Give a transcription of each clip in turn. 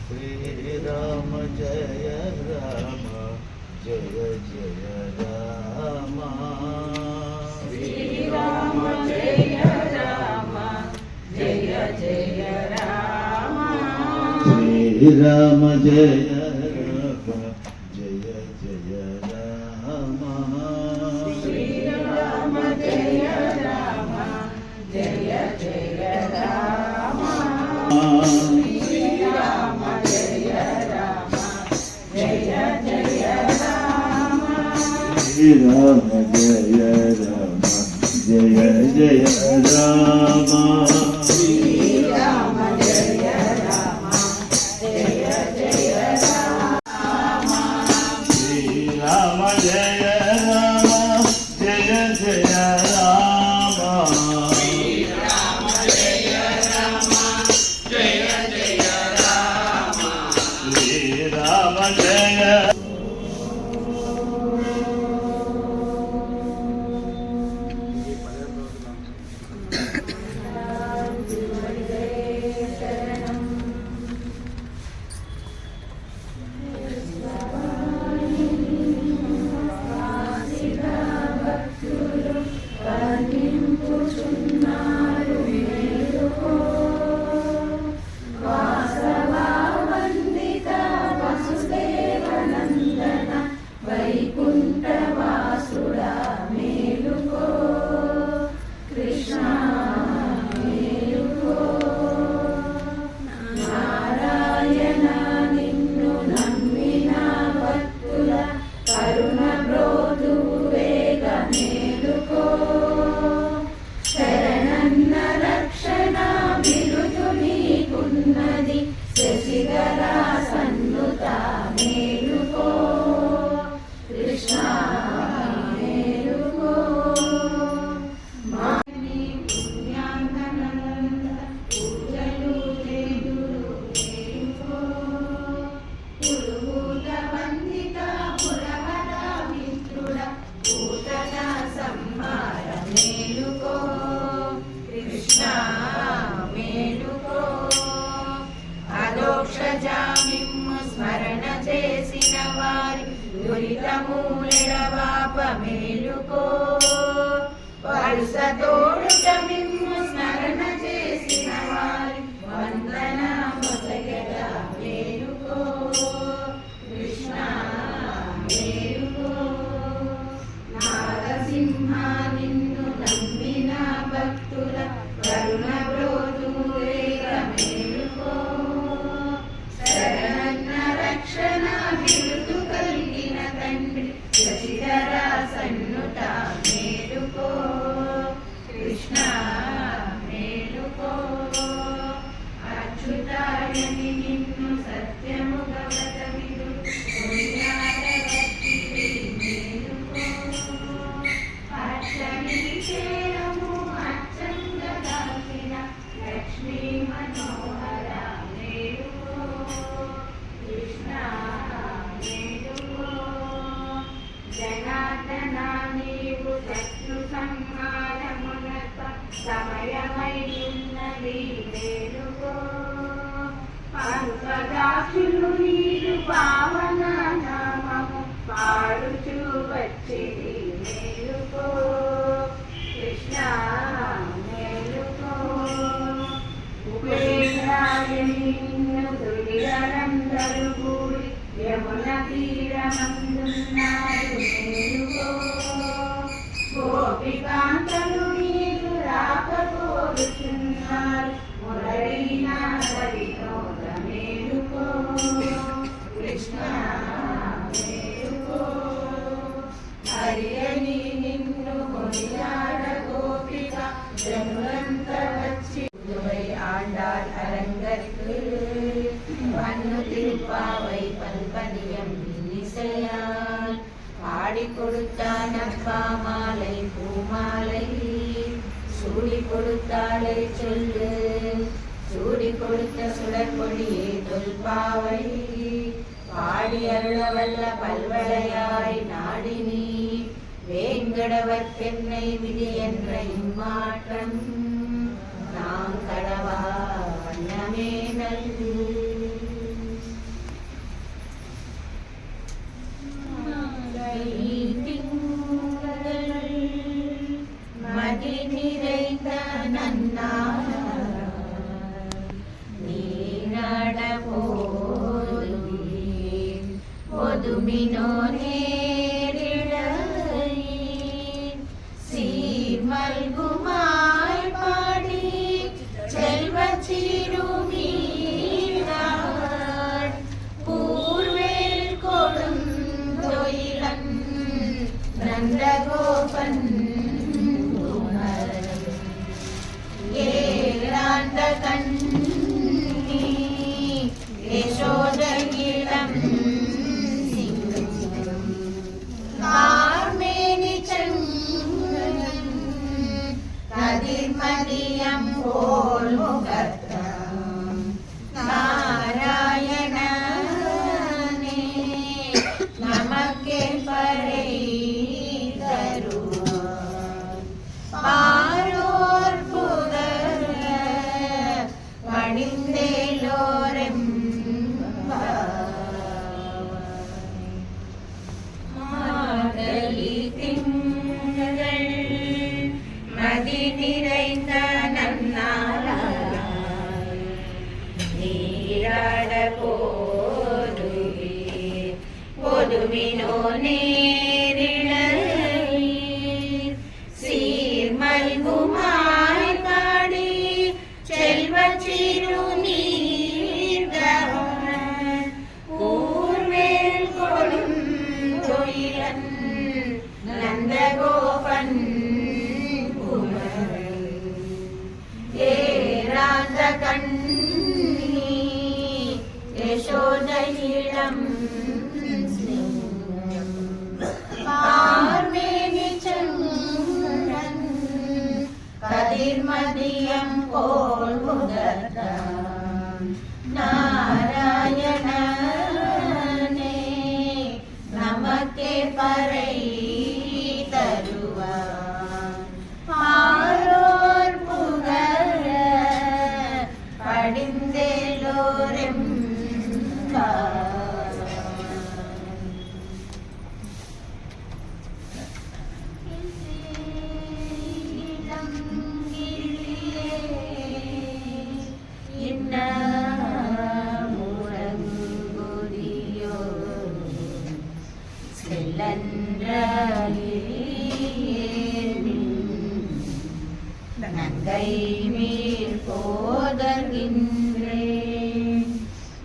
శ్రీరామ జయ రామ జయ జయ రామ శ్రీరామ జయ రామ జయ జయ రామ శ్రీరామ జయ రామ జయ జయ రామ శ్రీరామ జయ రామ జయ జయ Rama Ram Jaya Rama Jaya Jaya Rama Sri Rama Jaya Rama Jaya Jaya Rama Sri Rama Jaya Rama Jaya Jaya Rama Sri Rama Jaya Rama Jaya Jaya Rama Sri Rama Jaya మేలుకో వరుసతోడు మిమ్ము స్మరణ చేసిన వారి వందన మొసగట మేలుకో కృష్ణ మేలుకో నారసింహ నిన్ను నమ్మిన భక్తుల కరుణ బ్రోతురేగ మేలుకో శరణన్న రక్షణ బిరుదు కలిగిన తండ్రి శశిధర సన్నుత మేలుకో కృష్ణ మేలుకో అచ్యుతాయని నిన్ను సత్యముగ వ్రతమిదు పుణ్యారవతి మేలుకో అచ్చని చేరము అచ్చంగ దాల్చిన లక్ష్మీ మనోహర మేలుకో కృష్ణ మేలుకో జనార్దనా నీవు శత్రు సంహారమునక సమయమై ఉన్నది మేలుకో పంకదాక్షులు నీరు పావన నామము పాడుచు వచ్చిది మేలుకో కృష్ణ మేలుకో ఉపేంద్రాయని నిన్ను దుర్గరందరు కూడి యమున తీరమందున్నారు మేలుకో గోపికాంతలు నీరు రాక కోరుచున్నారు మురళీనాథ వినోద మేలుకో కృష్ణ మేలుకో హరియని నిన్ను కొనియాడ గోపిక ஆண்டாள் அரங்கற்கு பன்னு திருப்பாவை பல்பதியம் இசையால் ஆடி கொடுத்தான் அப்பா மாலை பூமாலை சூடி கொடுத்தாளை சொல்லு சூடி கொடுத்த சுடற்கொடியே தொல்பாவை பாடி அருளவல்ல பல்வளையாய் நாடி நீ வேங்கடவர்க்கென்னை விதி என்ற இம்மாற்றம் நாம் கடவா வண்ணமே நல்கு மதி நிறைந்த நன்னாள் நீராட போதுமினோ மல்குமாய் பாடி செல்வச் சிறுமீனார் பூர்வேல் கொடுந்தொயிலன் நந்தகோபன் ஏராண்ட கண்ணி யசோத இளம் மதியம் போல் முகத்தம் நாராயணனே நமக்கே பறை தருவார் பாரோர் புதர் பணிந்தேலோரெம் மாதலி திங்கள் மதி நிறைந்த நன்னாளாய் நீராட போதுமினோ நேரிழீர் சீர்மல்குமாய் பாடி செல்வச் சிறுநீர்கவன் ஊர்வேல் கொடுந்தொயிலன் நந்தகோபன் ஏராந்த கண்ணி யசோத இளம் பார்மேனி சந்திரன் கதிர்மதியம் போல் முகத்தான் நாராயணனே நமக்கே பறை தருவார் பாரோர் புகழ படிந்தேலோரெம் நங்கை மீர் போதகின்றேன்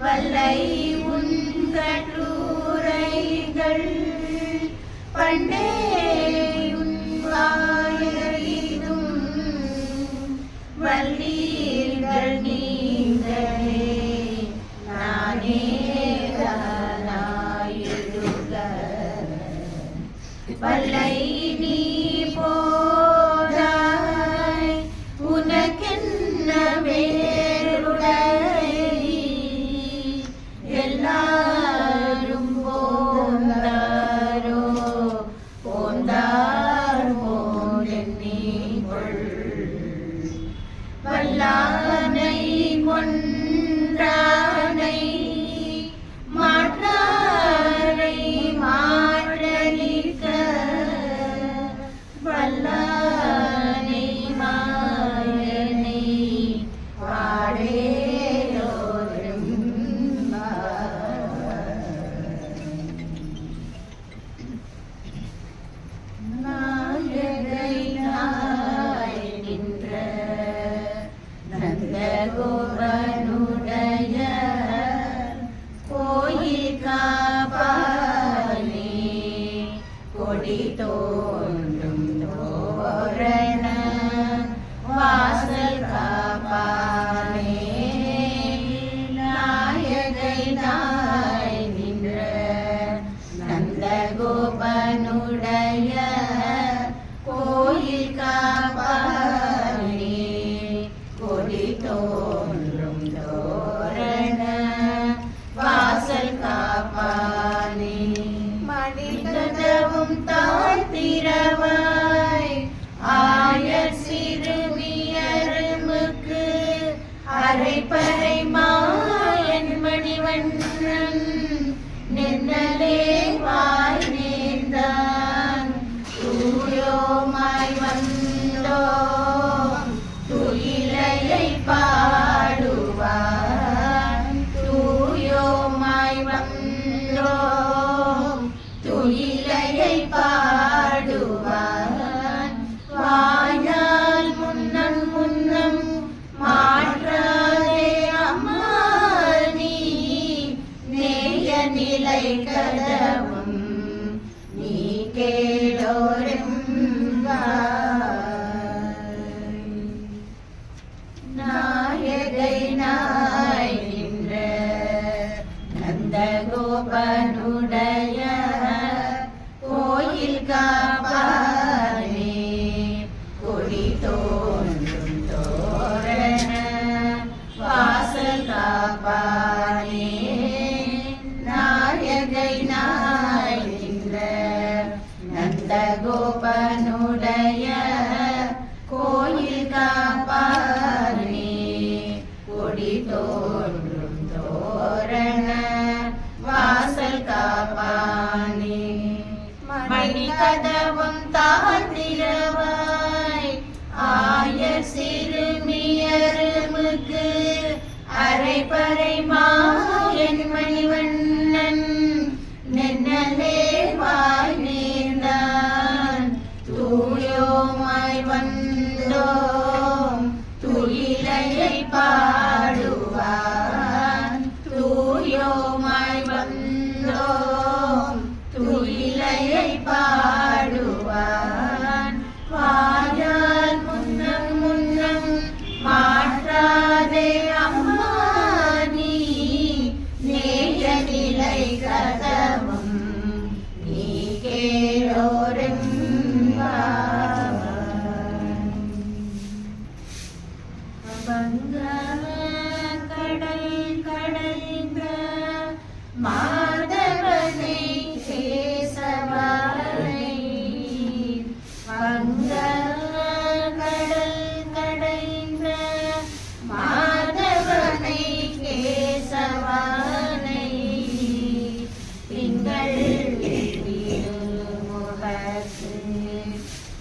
வல்லை உன் கட்டுரைகள் பண்டே உன் வாயிலும் வல்லீர்கள் நீங்களே நானே தானாயிடுக வல்லை நீ போதாய் உனக்கென்ன வேறுடை எல்லாரும் போந்தாரோ போந்தார் போதென்னிக்கொள் வல்லானை கொன்றானை மாற்றாரை மாற்றலிக்க வல்லானை மாயனை பாடேலோரும் நாயகை நாய் நின்ற நந்தகோபன் தோன்றும் தோரண வாசல் காப்பானே நாயகை நாய்கின்ற நந்தகோபனுடைய கோயில் காப்பானே கொடி தோன்றும் தோரண வாசல் காப்பானே மணிகதவம் தாழ்த்திரவாய் ஆயர் சிறுமியருமுக்கு அரைப்பறை மாயன் மணிவண்ணன் நென்னலே வாய் நேர்ந்தான் தூயோமாய் வந்தோம் துயிலையை பாடுவான் தூயோமாய் வந்தோம் துயிலையை பாடுவான் வாயால் முன்னம் முன்னம் மாற்றாதே அம்மா நீ நேய நிலை கதவும் நீ கேளோரெம்பாவாய். வங்க கடல் கடைந்த மாதவனை கேசவனை வங்க கடல் கடைந்த மாதவனை கேசவனை திங்கள் திருமுகத்து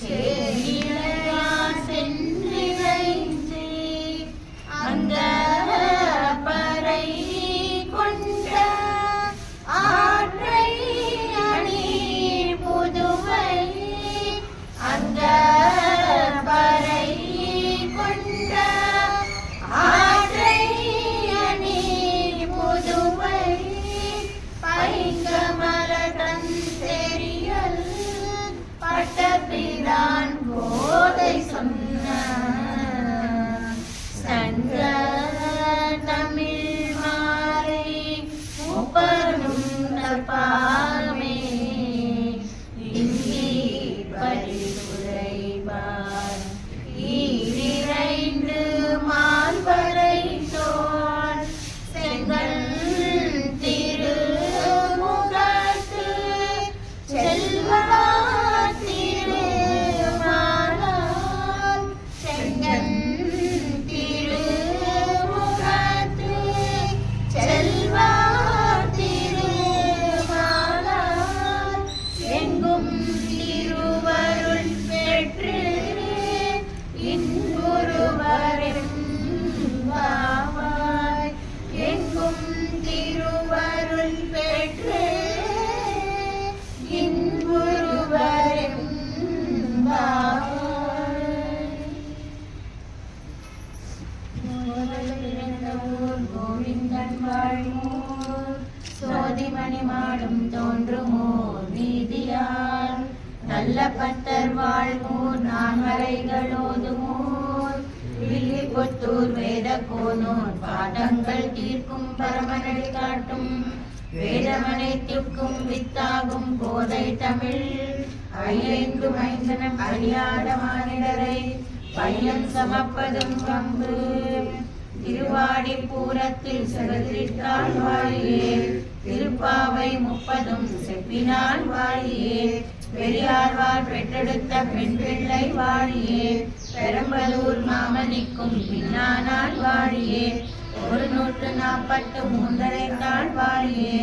சேயிழையா சென்றிழைந்து அங்க பறை கொண்ட ஆற்றை அணி புதுவை அங்க பறை கொண்ட ஆற்றை அணி புதுவை பைங்கமல தந்தெரியல் பட்டபிரான் போதை சொன்ன சங்க தமிழ் மாலை முப்பனும் தப்பாமே இந்தி பரிசுரைவார் ஈரிரைந்து மால்வரை தோன் செங்கல் திருமுகத்து செல்வா திருமாலால் செங்கன் திருமுகத்து செல்வா திருமாலால் எங்கும் திருவருள் பெற்று இன்புறுவரெம்பாவாய் எங்கும் திருவருள் பெற்று இன்புறுவரெம்பாவாய். கோவிந்தன் வாழ்மூர் சோதிமணி மாடும் தோன்றுமோர் வீதியார் நல்ல பத்தர் வாழ்மூர் நான்மறைகளோதுமோர் வில்லி கொத்தூர் வேத கோனூர் பாதங்கள் தீர்க்கும் பரமனடி காட்டும் வேதமனைத்திற்கும் வித்தாகும் கோதை தமிழ் ஐந்து மைந்தனம் அறியாத மானிடரை பையன் சமப்பதும் பங்கு திருவாடி பூரத்தில் செவதிரிட்டால் வாழியே திருப்பாவை முப்பதும் செப்பினால் வாழியே பெரியார்வார் பெற்றெடுத்த பெண் பிள்ளை வாழியே பெரம்பலூர் மாமனிக்கும் பின்னானால் வாழியே 143 தாழ் வாழியே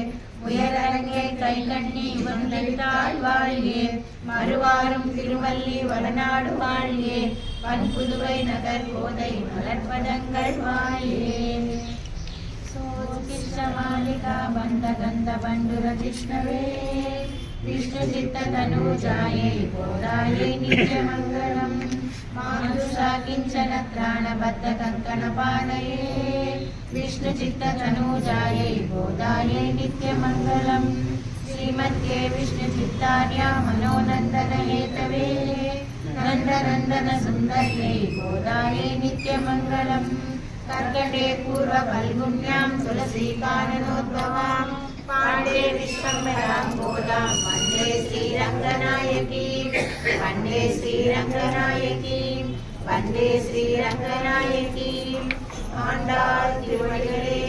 உயரங்கை கை கண்ணி வந்தாள் வாழியே மறுவாரும் திருவள்ளி வடநாடு வாழியே வன்புதுவை நகர் கோதை மலர்பதங்கள் வாழியே சோதிஷ்டமாலிகா பந்த கந்த பண்டுர கிருஷ்ணவே விஷ்ணு சித்த தனுஜாயை கோதாயை நித்யமங்கலம் மானுஷா கிஞ்சன த்ராணபத்த கங்கண பாலயே விஷ்ணு சித்த தனுஜாயை கோதாயை நித்யமங்கலம் श्रीमद्ये विष्णुचित्तार्या मनोनन्दन हेतवे नन्दनन्दन सुन्दर्यै गोदायै नित्यमङ्गलम् कर्कटे पूर्वफल्गुण्यां तुलसीकाननोद्भवां पाण्डे विश्वम्भरां गोदां वन्दे श्रीरङ्गनायकीं வந்தே ஸ்ரீரங்கநாயகி. ஆண்டாள் திருவடிகளே